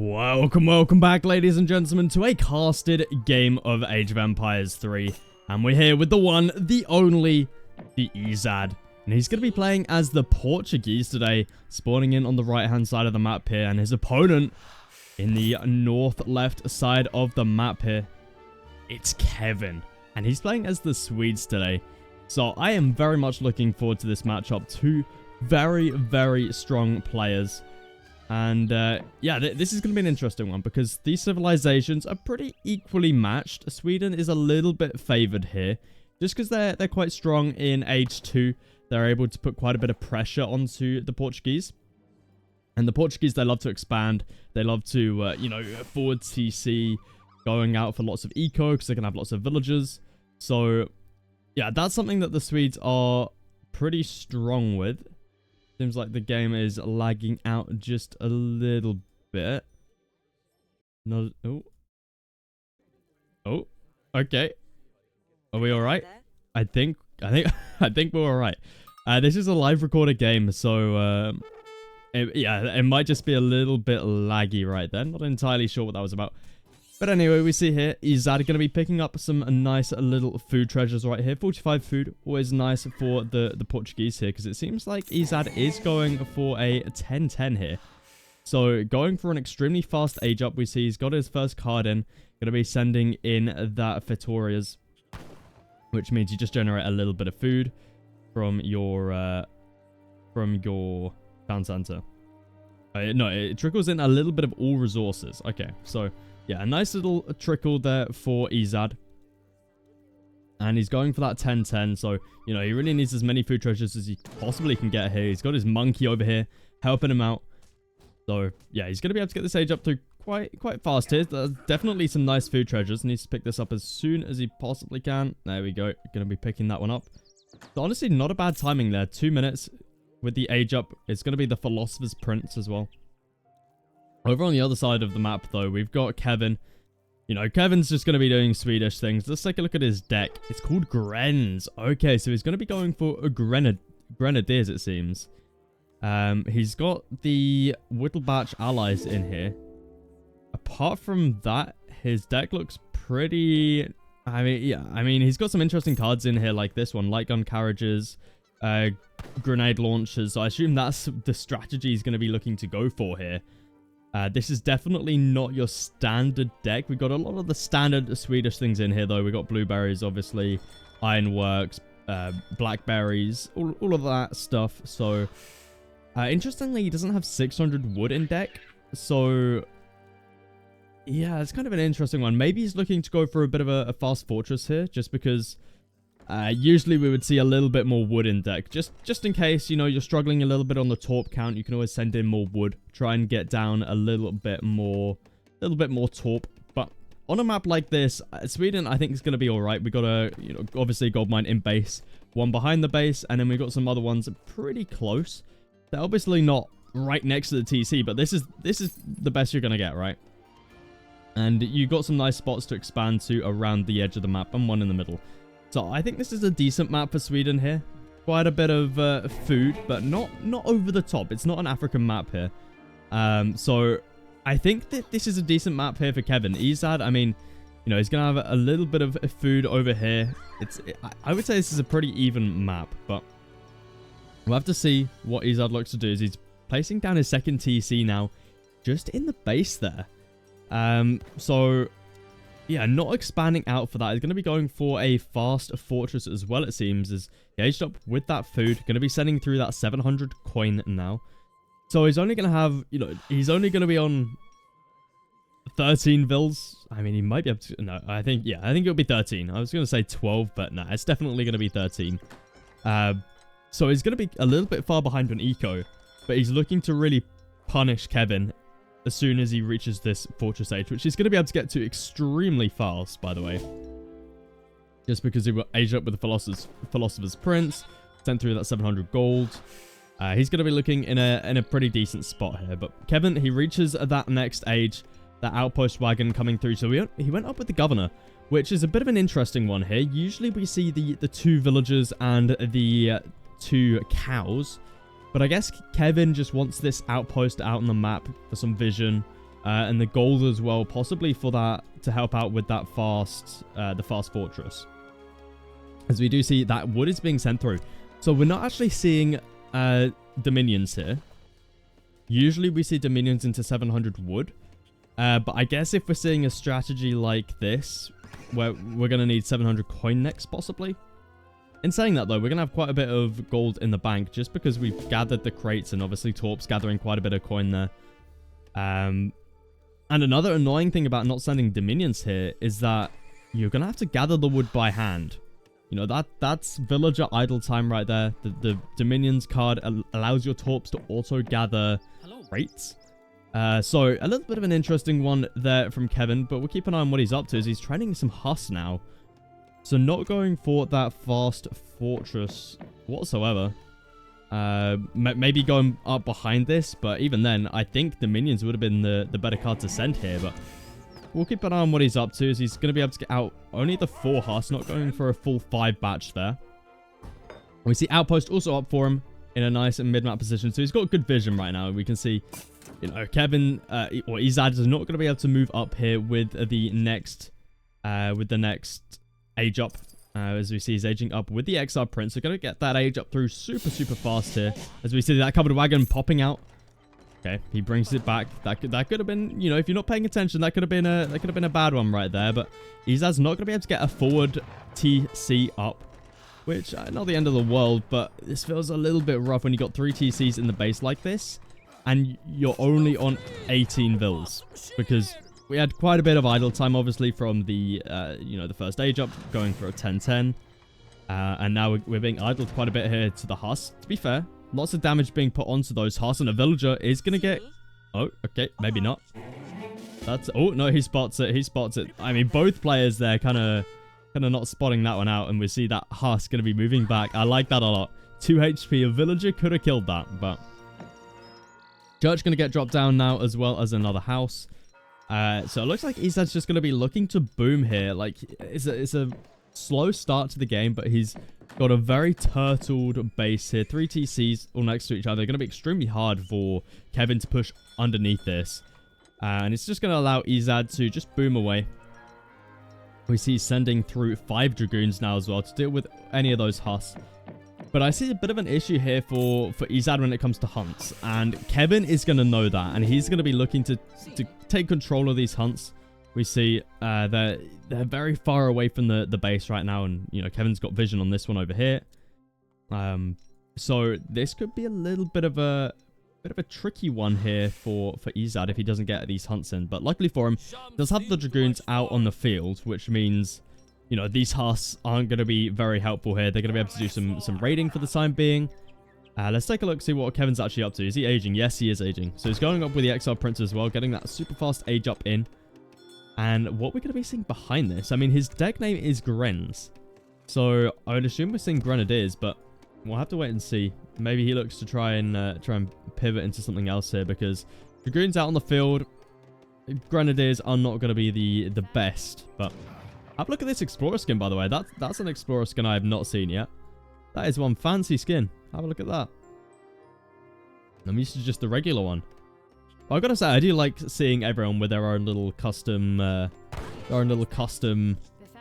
Welcome back, ladies and gentlemen, to a casted game of Age of Empires 3. And we're here with the one, the only, the Ezad. And he's going to be playing as the Portuguese today, spawning in on the right-hand side of the map here. And his opponent in the north-left side of the map here, it's Kevin. And he's playing as the Swedes today. So I am very much looking forward to this matchup. Two very strong players. And, yeah, this is going to be an interesting one because these civilizations are pretty equally matched. Sweden is a little bit favored here just because they're quite strong in Age 2. They're able to put quite a bit of pressure onto the Portuguese. And the Portuguese, they love to expand. They love to, forward TC, going out for lots of eco because they can have lots of villagers. So, yeah, that's something that the Swedes are pretty strong with. Seems like the game is lagging out just a little bit. No. Oh. Okay. Are we all right? I think we're all right. This is a live recorded game, so it might just be a little bit laggy right there. Not entirely sure what that was about. But anyway, we see here, Ezad going to be picking up some nice little food treasures right here. 45 food, always nice for the Portuguese here, because it seems like Ezad is going for a 10-10 here. So, going for an extremely fast age up, we see he's got his first card in. Going to be sending in that Fetorias, which means you just generate a little bit of food from your town center. No, it trickles in a little bit of all resources. Okay, so... yeah, a nice little trickle there for Ezad. And he's going for that 10-10. So, he really needs as many food treasures as he possibly can get here. He's got his monkey over here helping him out. So, yeah, he's going to be able to get this age up to quite fast here. There's definitely some nice food treasures. Needs to pick this up as soon as he possibly can. There we go. Going to be picking that one up. So, honestly, not a bad timing there. 2 minutes with the age up. It's going to be the Philosopher's Prince as well. Over on the other side of the map, though, we've got Kevin. Kevin's just going to be doing Swedish things. Let's take a look at his deck. It's called Grens. Okay, so he's going to be going for a Grenadiers, it seems. He's got the Whittlebatch allies in here. Apart from that, his deck looks pretty... I mean, he's got some interesting cards in here like this one. Light gun carriages, grenade launchers. So I assume that's the strategy he's going to be looking to go for here. This is definitely not your standard deck. We've got a lot of the standard Swedish things in here, though. We've got blueberries, obviously, ironworks, blackberries, all of that stuff. So, interestingly, he doesn't have 600 wood in deck. So, yeah, it's kind of an interesting one. Maybe he's looking to go for a bit of a fast fortress here, just because... usually we would see a little bit more wood in deck. Just in case, you're struggling a little bit on the torp count, you can always send in more wood. Try and get down a little bit more torp. But on a map like this, Sweden, I think, is going to be alright. We got a, obviously gold mine in base. One behind the base, and then we got some other ones pretty close. They're obviously not right next to the TC, but this is the best you're going to get, right? And you got some nice spots to expand to around the edge of the map, and one in the middle. So I think this is a decent map for Sweden here. Quite a bit of food, but not over the top. It's not an African map here. So I think that this is a decent map here for Kevin. Ezad, I mean, he's going to have a little bit of food over here. I would say this is a pretty even map, but we'll have to see what Ezad looks to do. He's placing down his second TC now, just in the base there. So... yeah, not expanding out for that. He's going to be going for a fast fortress as well, it seems. Is gauged up with that food. Going to be sending through that 700 coin now. So he's only going to have, he's only going to be on 13 vills. I mean, he might be able to... no, I think it'll be 13. I was going to say 12, but no, it's definitely going to be 13. So he's going to be a little bit far behind on eco. But he's looking to really punish Kevin as soon as he reaches this fortress age, which he's going to be able to get to extremely fast, by the way. Just because he aged up with the Philosopher's Prince, sent through that 700 gold. He's going to be looking in a pretty decent spot here. But Kevin, he reaches that next age, that outpost wagon coming through. So he went up with the governor, which is a bit of an interesting one here. Usually we see the two villagers and the two cows. But I guess Kevin just wants this outpost out on the map for some vision. and the gold as well, possibly for that to help out with that the fast fortress. As we do see that wood is being sent through. So we're not actually seeing dominions here. Usually we see dominions into 700 wood. But I guess if we're seeing a strategy like this, where we're going to need 700 coin next, possibly. In saying that, though, we're going to have quite a bit of gold in the bank, just because we've gathered the crates, and obviously Torp's gathering quite a bit of coin there. And another annoying thing about not sending dominions here is that you're going to have to gather the wood by hand. You know, that's villager idle time right there. The dominions card allows your Torps to auto gather crates. So a little bit of an interesting one there from Kevin, but we'll keep an eye on what he's up to as he's training some Huss now. So not going for that fast fortress whatsoever. Maybe going up behind this, but even then, I think Dominions would have been the better card to send here, but we'll keep an eye on what he's up to as he's going to be able to get out only the 4 Huss, not going for a full 5 batch there. We see Outpost also up for him in a nice mid-map position, so he's got good vision right now. We can see, you know, Kevin or Ezad is not going to be able to move up here with the next age up. As we see, he's aging up with the Exile Prince. So going to get that age up through super fast here. As we see that covered wagon popping out. Okay, he brings it back. That could have been, you know, if you're not paying attention, that could have been a bad one right there. But Ezad's not going to be able to get a forward TC up, which not the end of the world. But this feels a little bit rough when you got 3 TCs in the base like this, and you're only on 18 vills, because we had quite a bit of idle time, obviously, from the, you know, the first age up, going for a 10-10. And now we're being idled quite a bit here to the Huss. To be fair, lots of damage being put onto those Huss, and a villager is going to get... Oh, okay, maybe not. That's... Oh, no, he spots it. He spots it. I mean, both players there kind of not spotting that one out, and we see that Huss going to be moving back. I like that a lot. 2 HP. A villager could have killed that, but... Church going to get dropped down now, as well as another house. So it looks like Ezad's just going to be looking to boom here. Like, it's a slow start to the game, but he's got a very turtled base here. 3 TCs all next to each other. They're going to be extremely hard for Kevin to push underneath this. And it's just going to allow Ezad to just boom away. We see he's sending through 5 Dragoons now as well to deal with any of those Huss. But I see a bit of an issue here for Ezad when it comes to hunts. And Kevin is going to know that. And he's going to be looking to take control of these hunts. We see they're very far away from the base right now. And, you know, Kevin's got vision on this one over here. So this could be a little bit of a tricky one here for Ezad if he doesn't get these hunts in. But luckily for him, he does have the Dragoons out on the field, which means... You know, these Huss aren't going to be very helpful here. They're going to be able to do some raiding for the time being. Let's take a look, see what Kevin's actually up to. Is he aging? Yes, he is aging. So he's going up with the Exile Prince as well, getting that super fast age up in. And what we're going to be seeing behind this, I mean, his deck name is Grenz. So I would assume we're seeing Grenadiers, but we'll have to wait and see. Maybe he looks to try and pivot into something else here, because Dragoons out on the field, Grenadiers are not going to be the best, but... Have a look at this Explorer skin, by the way. That's an Explorer skin I have not seen yet. That is one fancy skin. Have a look at that. I'm used to just the regular one. But I've got to say, I do like seeing everyone with their own little custom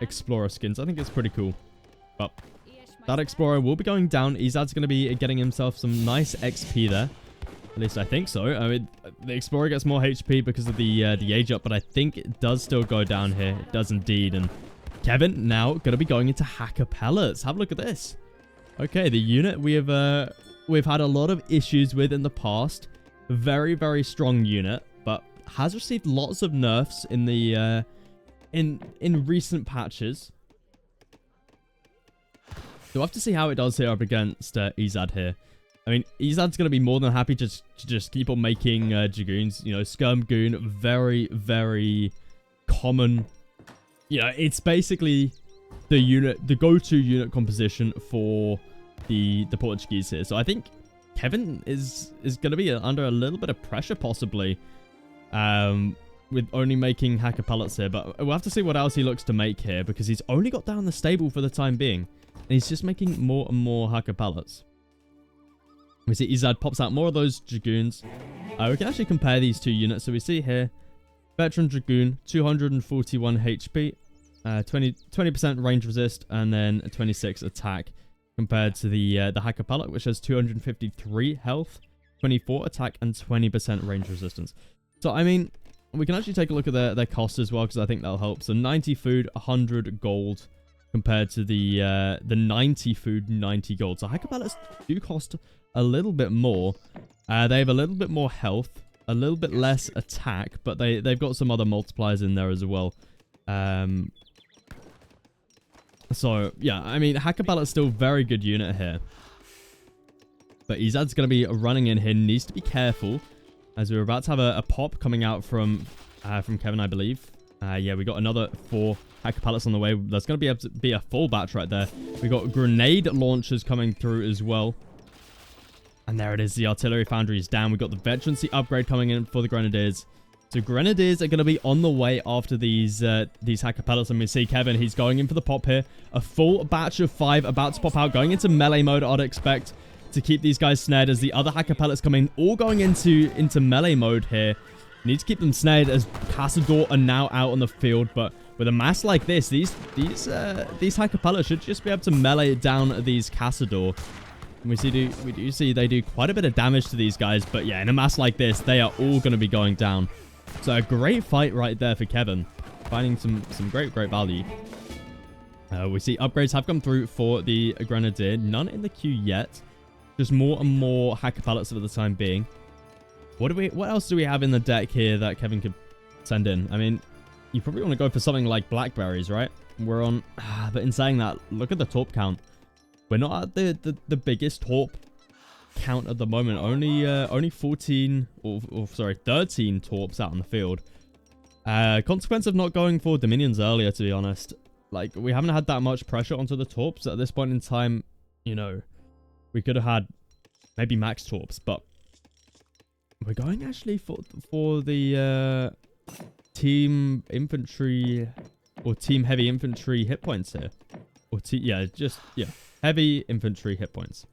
Explorer skins. I think it's pretty cool. But that Explorer will be going down. Ezad's going to be getting himself some nice XP there. At least I think so. I mean, the Explorer gets more HP because of the age up, but I think it does still go down here. It does indeed. And Kevin now going to be going into Hakkapelits. Have a look at this. Okay, the unit we've had a lot of issues with in the past. Very, very strong unit, but has received lots of nerfs in the in recent patches. So we'll have to see how it does here up against Ezad here. I mean, Ezad's going to be more than happy to just keep on making Dragoons. You know, Skirm Goon, very, very common. You know, it's basically the go-to unit composition for the Portuguese here. So I think Kevin is going to be under a little bit of pressure, possibly, with only making Hakkapelits here. But we'll have to see what else he looks to make here, because he's only got down the stable for the time being. And he's just making more and more Hakkapelits. We see Ezad pops out more of those Dragoons. We can actually compare these two units. So we see here, Veteran Dragoon, 241 HP, 20% range resist, and then 26 attack compared to the Hakkapelit, which has 253 health, 24 attack, and 20% range resistance. So, I mean, we can actually take a look at their cost as well, because I think that'll help. So, 90 food, 100 gold, compared to the 90 food, 90 gold. So, Hakkapelits do cost a little bit more. They have a little bit more health, a little bit less attack, but they've got some other multipliers in there as well. So, yeah, I mean, Hakkapelit's still a very good unit here. But Ezad's going to be running in here. Needs to be careful, as we're about to have a pop coming out from Kevin, I believe. Yeah, we got another 4 Hakkapelits on the way. There's going to be able to be a full batch right there. We got grenade launchers coming through as well. And there it is. The artillery foundry is down. We got the veterancy upgrade coming in for the grenadiers. So grenadiers are going to be on the way after these Hakkapelits. And we see Kevin, he's going in for the pop here. A full batch of 5 about to pop out, going into melee mode, I'd expect, to keep these guys snared as the other Hakkapelits come in, all going into melee mode here. Need to keep them snared as Cazador are now out on the field, but with a mass like this, these Hakkapelits should just be able to melee down these Cazador. And we do see they do quite a bit of damage to these guys, but yeah, in a mass like this, they are all going to be going down. So a great fight right there for Kevin, finding some great value. We see upgrades have come through for the Grenadier, none in the queue yet. Just more and more Hakkapelits for the time being. What else do we have in the deck here that Kevin could send in? I mean, you probably want to go for something like blackberries, right? We're on, but in saying that, look at the torp count. We're not at the biggest torp count at the moment. Only 14 or sorry, 13 torps out on the field. Consequence of not going for Dominions earlier, to be honest. Like, we haven't had that much pressure onto the torps at this point in time. You know, we could have had maybe max torps, but we're going actually for the team infantry or team heavy infantry hit points here. Or heavy infantry hit points.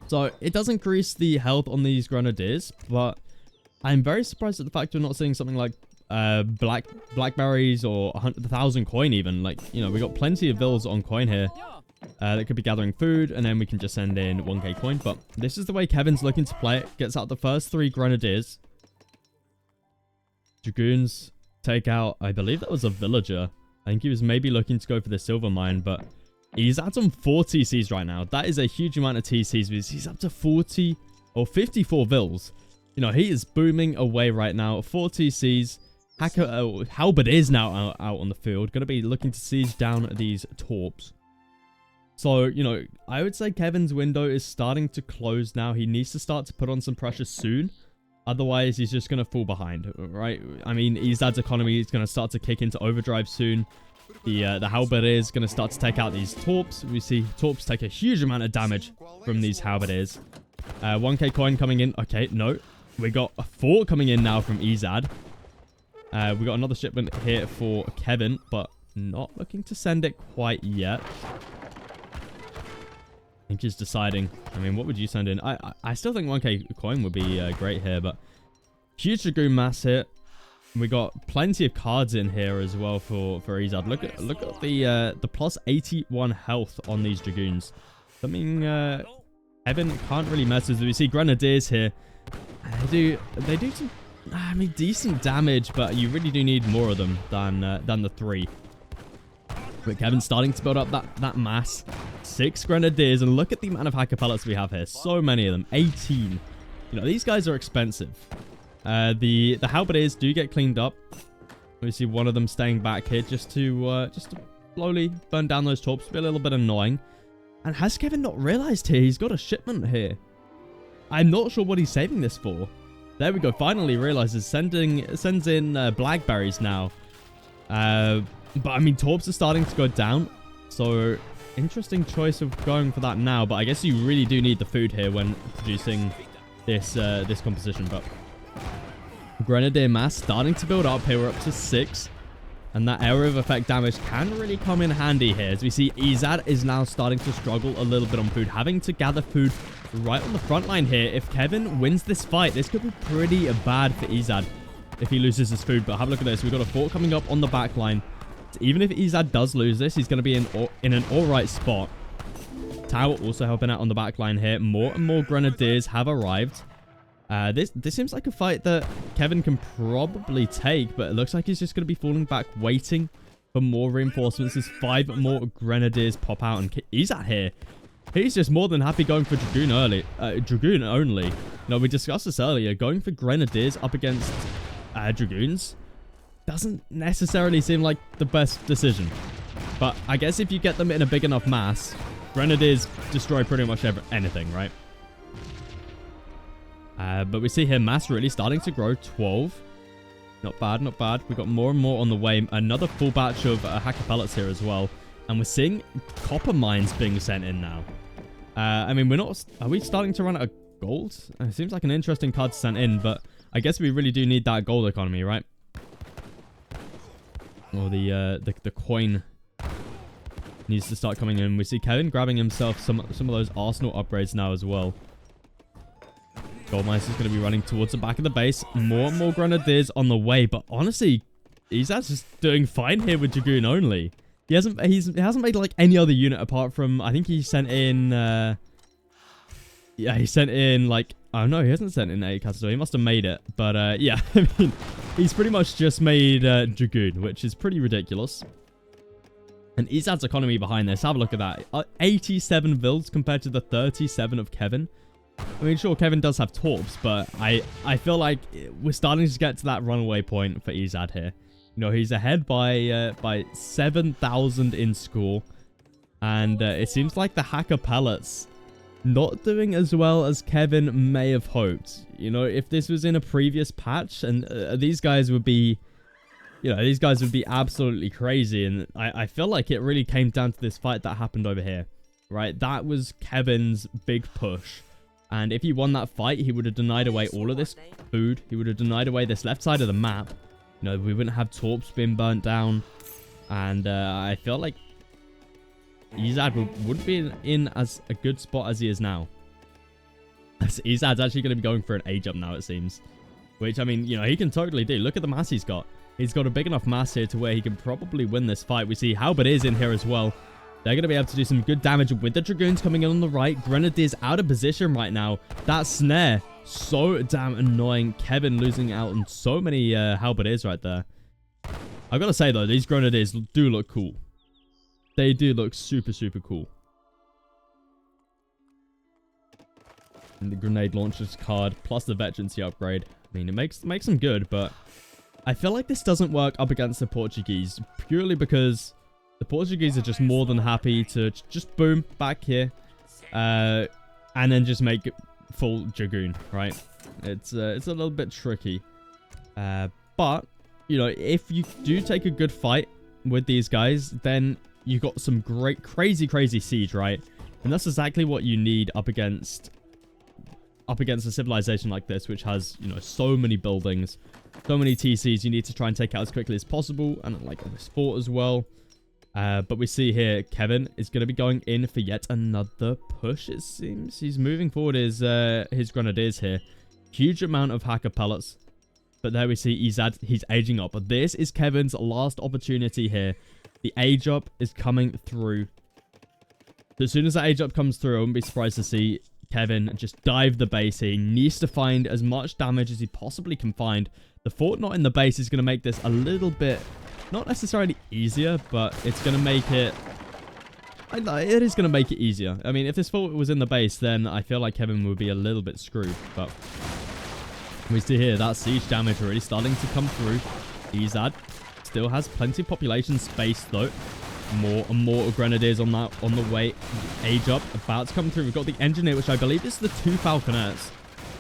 So it does increase the health on these grenadiers, but I'm very surprised at the fact we're not seeing something like blackberries or 1,000 coin even. Like, you know, we got plenty of vills on coin here. That could be gathering food, and then we can just send in 1k coin. But this is the way Kevin's looking to play it. Gets out the first 3 grenadiers. Dragoons take out, I believe that was a villager. I think he was maybe looking to go for the silver mine, but he's at some 4 TCs right now. That is a huge amount of TCs because he's up to 40 or 54 vills. You know, he is booming away right now. 4 TCs. Halberd is now out on the field. Going to be looking to siege down these torps. So, you know, I would say Kevin's window is starting to close now. He needs to start to put on some pressure soon. Otherwise, he's just going to fall behind, right? I mean, Ezad's economy is going to start to kick into overdrive soon. The Halberdiers going to start to take out these torps. We see torps take a huge amount of damage from these Halberdiers. 1k coin coming in. Okay, no. We got a 4 coming in now from Ezad. We got another shipment here for Kevin, but not looking to send it quite yet. I think he's deciding. I mean, what would you send in? I still think 1k coin would be great here, but huge Dragoon mass hit. We got plenty of cards in here as well for Ezad. Look at the plus 81 health on these Dragoons. Something Evan can't really mess with. We see Grenadiers here. They do some, I mean, decent damage, but you really do need more of them than the 3. But Kevin's starting to build up that mass. 6 Grenadiers, and look at the amount of Hakkapelits we have here. So many of them. 18. You know, these guys are expensive. The Halberdiers do get cleaned up. We see one of them staying back here just to slowly burn down those torps. Be a little bit annoying. And has Kevin not realized here he's got a shipment here? I'm not sure what he's saving this for. There we go. Finally realizes sends in blackberries now. But I mean, torps are starting to go down. So interesting choice of going for that now. But I guess you really do need the food here when producing this composition. But Grenadier mass starting to build up here. We're up to 6. And that area of effect damage can really come in handy here. As we see, Ezad is now starting to struggle a little bit on food. Having to gather food right on the front line here. If Kevin wins this fight, this could be pretty bad for Ezad. if he loses his food. But have a look at this. We've got a fort coming up on the back line. Even if Ezad does lose this, he's going to be in an alright spot. Tower also helping out on the back line here. More and more grenadiers have arrived. This seems like a fight that Kevin can probably take, but it looks like he's just going to be falling back, waiting for more reinforcements as 5 more grenadiers pop out. And Ezad here, he's just more than happy going for Dragoon only. You know, we discussed this earlier. Going for grenadiers up against Dragoons doesn't necessarily seem like the best decision. But I guess if you get them in a big enough mass, grenadiers destroy pretty much anything, right? But we see here mass really starting to grow. 12. Not bad, not bad. We've got more and more on the way. Another full batch of Hakkapelits here as well. And we're seeing copper mines being sent in now. I mean, are we starting to run out of gold? It seems like an interesting card to send in, but I guess we really do need that gold economy, right? Or the coin needs to start coming in. We see Kevin grabbing himself some of those arsenal upgrades now as well. Goldmeister is going to be running towards the back of the base. More and more grenadiers on the way, but honestly, Ezad's just doing fine here with Dragoon only. He hasn't made like any other unit apart from, I think he sent in yeah, he sent in like, oh no, he hasn't sent in 8 castle. He must have made it. But yeah, I mean, he's pretty much just made Dragoon, which is pretty ridiculous. And Ezad's economy behind this, have a look at that. 87 builds compared to the 37 of Kevin. I mean, sure, Kevin does have torps, but I feel like we're starting to get to that runaway point for Ezad here. You know, he's ahead by 7,000 in score. And it seems like the Hakkapelits not doing as well as Kevin may have hoped. You know, if this was in a previous patch, and these guys would be, you know, these guys would be absolutely crazy. And I feel like it really came down to this fight that happened over here, right? That was Kevin's big push. And if he won that fight, he would have denied away all of this food. He would have denied away this left side of the map. You know, we wouldn't have torps being burnt down. And I feel like Ezad wouldn't be in as a good spot as he is now. Ezad's actually going to be going for an age up now, it seems. Which, I mean, you know, he can totally do. Look at the mass he's got. He's got a big enough mass here to where he can probably win this fight. We see Halberdiers in here as well. They're going to be able to do some good damage with the Dragoons coming in on the right. Grenadiers out of position right now. That snare, so damn annoying. Kevin losing out on so many Halberdiers right there. I've got to say, though, these Grenadiers do look cool. They do look super, super cool. And the grenade launchers card, plus the veterancy upgrade. I mean, it makes them good, but I feel like this doesn't work up against the Portuguese. Purely because the Portuguese are just more than happy to just boom back here. And then just make it full Dragoon, right? It's a little bit tricky. But, you know, if you do take a good fight with these guys, then you got some great, crazy siege, right? And that's exactly what you need up against a civilization like this, which has, you know, so many buildings, so many TCs you need to try and take out as quickly as possible, and like on this fort as well. But we see here, Kevin is going to be going in for yet another push, it seems. He's moving forward his grenadiers here. Huge amount of Hakkapelits. But there we see Ezad, he's aging up. But this is Kevin's last opportunity here. The age up is coming through. So as soon as that age up comes through, I wouldn't be surprised to see Kevin just dive the base here. He needs to find as much damage as he possibly can find. The fort not in the base is going to make this a little bit, not necessarily easier, but it's going to make it, it is going to make it easier. I mean, if this fort was in the base, then I feel like Kevin would be a little bit screwed. But we see here that siege damage already starting to come through. Ezad still has plenty of population space though. More and more grenadiers on the way. Age up, about to come through. We've got the engineer, which I believe is the 2 falconets.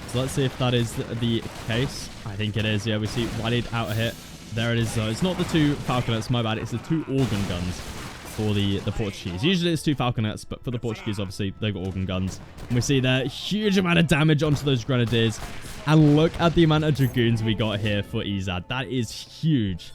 So let's see if that is the case. I think it is. Yeah, we see Walid out here. There it is. So it's not the 2 falconets, my bad. It's the 2 organ guns for the Portuguese. Usually it's 2 falconets, but for the Portuguese, obviously, they've got organ guns. And we see the huge amount of damage onto those grenadiers. And look at the amount of dragoons we got here for Ezad. That is huge.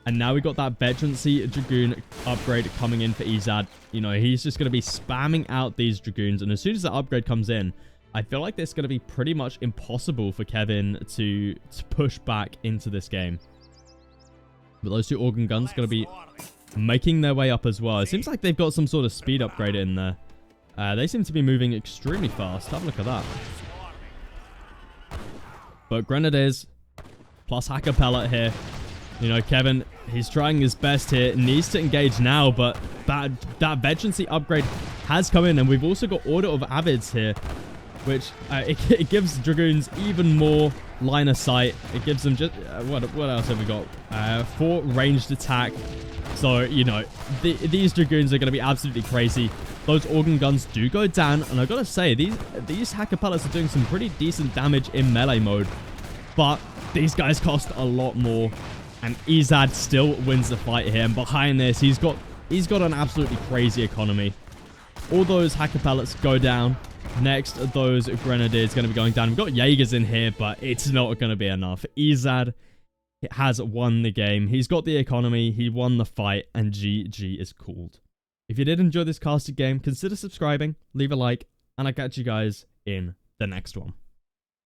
And now we got that veterancy Dragoon upgrade coming in for Ezad. You know, he's just going to be spamming out these Dragoons. And as soon as that upgrade comes in, I feel like it's going to be pretty much impossible for Kevin to push back into this game. But those 2 organ guns are going to be making their way up as well. It seems like they've got some sort of speed upgrade in there. They seem to be moving extremely fast. Have a look at that. But Grenadiers plus Hakkapelit here. You know, Kevin, he's trying his best here. Needs to engage now, but that Veterancy upgrade has come in. And we've also got Order of Avids here, which it gives Dragoons even more line of sight. It gives them just... what else have we got? 4 ranged attack. So, you know, these Dragoons are going to be absolutely crazy. Those organ guns do go down. And I've got to say, these Hakkapelits are doing some pretty decent damage in melee mode. But these guys cost a lot more. And Ezad still wins the fight here. And behind this, he's got an absolutely crazy economy. All those Hakkapelits go down. Next, those Grenadiers going to be going down. We've got Jaegers in here, but it's not going to be enough. Ezad has won the game. He's got the economy. He won the fight, and GG is called. If you did enjoy this casted game, consider subscribing, leave a like, and I'll catch you guys in the next one.